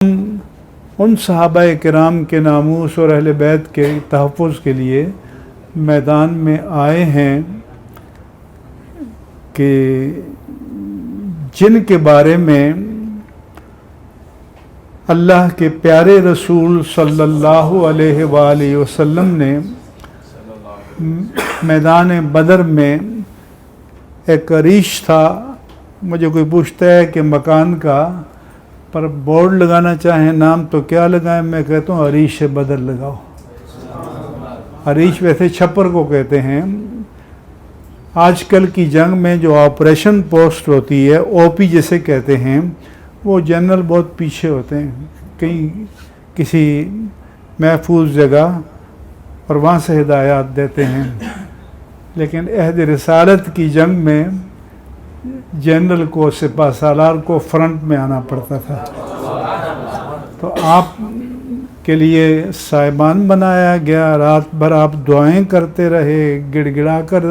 ان صحابہ کرام کے ناموس اور اہل بیت کے تحفظ کے لیے میدان میں آئے ہیں کہ جن کے بارے میں اللہ کے پیارے رسول صلی اللہ علیہ وآلہ وسلم نے میدان بدر میں ایک عریش تھا. مجھے کوئی پوچھتا ہے کہ مکان کا پر بورڈ لگانا چاہیں نام تو کیا لگائیں؟ میں کہتا ہوں عریش بدر لگاؤ. عریش ویسے چھپر کو کہتے ہیں. آج کل کی جنگ میں جو آپریشن پوسٹ ہوتی ہے او پی جسے کہتے ہیں وہ جنرل بہت پیچھے ہوتے ہیں کہیں کسی محفوظ جگہ اور وہاں سے ہدایات دیتے ہیں. لیکن عہد رسالت کی جنگ میں جنرل کو سپہ سالار کو فرنٹ میں آنا پڑتا تھا. تو آپ کے لیے صاحبان بنایا گیا. رات بھر آپ دعائیں کرتے رہے, گڑ گڑا کر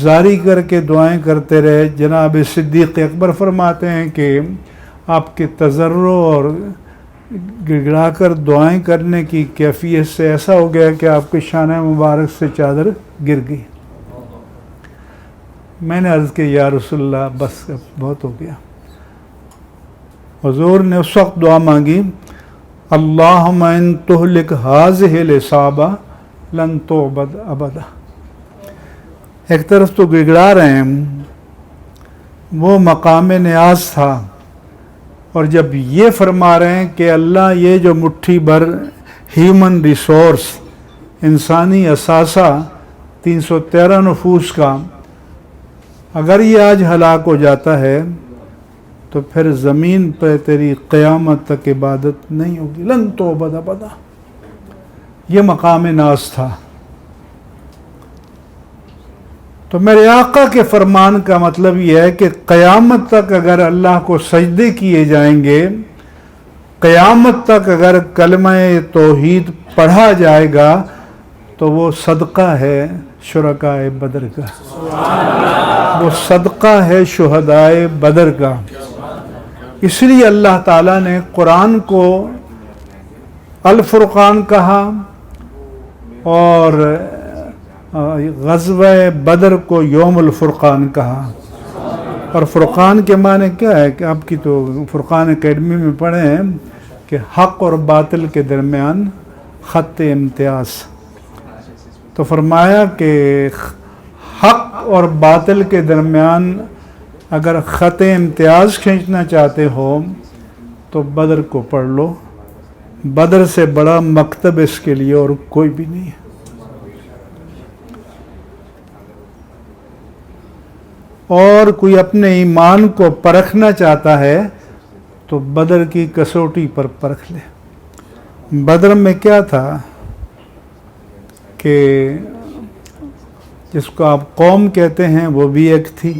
زاری کر کے دعائیں کرتے رہے. جناب صدیق اکبر فرماتے ہیں کہ آپ کے تضرع اور گڑ گڑا کر دعائیں کرنے کی کیفیت سے ایسا ہو گیا کہ آپ کے شانہ مبارک سے چادر گر گئی. میں نے عرض کی یا رسول اللہ بس بہت ہو گیا. حضور نے اس وقت دعا مانگی اللہم ان تہلک ہذہ العصابہ لن تعبد ابدا. ایک طرف تو گڑگڑا رہے ہیں, وہ مقام نیاز تھا, اور جب یہ فرما رہے ہیں کہ اللہ یہ جو مٹھی بھر ہیومن ریسورس انسانی اثاثہ 313 نفوس کا اگر یہ آج ہلاک ہو جاتا ہے تو پھر زمین پہ تیری قیامت تک عبادت نہیں ہوگی. لن تعبد ابدا. یہ مقام ناز تھا. تو میرے آقا کے فرمان کا مطلب یہ ہے کہ قیامت تک اگر اللہ کو سجدے کیے جائیں گے, قیامت تک اگر کلمہ توحید پڑھا جائے گا تو وہ صدقہ ہے شرکائے بدر کا, وہ صدقہ ہے شہدائے بدر کا. اس لیے اللہ تعالیٰ نے قرآن کو الفرقان کہا اور غزوہ بدر کو یوم الفرقان کہا. اور فرقان کے معنی کیا ہے کہ آپ کی تو فرقان اکیڈمی میں پڑھے ہیں کہ حق اور باطل کے درمیان خط امتیاز. تو فرمایا کہ حق اور باطل کے درمیان اگر خط امتیاز کھینچنا چاہتے ہو تو بدر کو پڑھ لو. بدر سے بڑا مکتب اس کے لیے اور کوئی بھی نہیں ہے. اور کوئی اپنے ایمان کو پرکھنا چاہتا ہے تو بدر کی کسوٹی پر پرکھ لے. بدر میں کیا تھا کہ جس کو آپ قوم کہتے ہیں وہ بھی ایک تھی,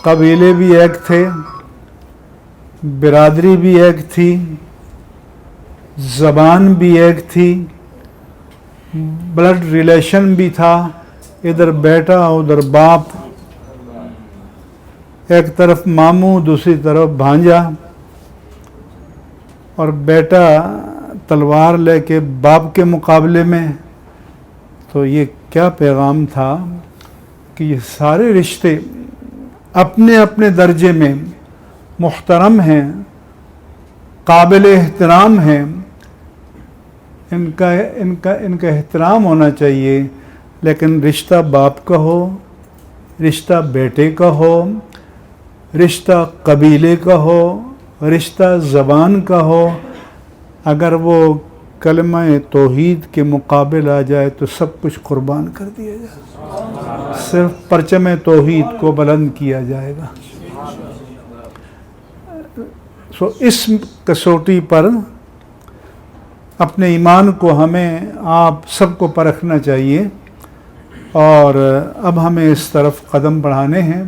قبیلے بھی ایک تھے, برادری بھی ایک تھی, زبان بھی ایک تھی, بلڈ ریلیشن بھی تھا. ادھر بیٹا ادھر باپ, ایک طرف ماموں دوسری طرف بھانجا, اور بیٹا تلوار لے کے باپ کے مقابلے میں. تو یہ کیا پیغام تھا کہ یہ سارے رشتے اپنے اپنے درجے میں محترم ہیں, قابل احترام ہیں, ان کا احترام ہونا چاہیے. لیکن رشتہ باپ کا ہو, رشتہ بیٹے کا ہو, رشتہ قبیلے کا ہو, رشتہ زبان کا ہو, اگر وہ کلمہ توحید کے مقابل آ جائے تو سب کچھ قربان کر دیا جائے. صرف پرچم توحید کو بلند کیا جائے گا. اس کسوٹی پر اپنے ایمان کو ہمیں آپ سب کو پرکھنا چاہیے. اور اب ہمیں اس طرف قدم بڑھانے ہیں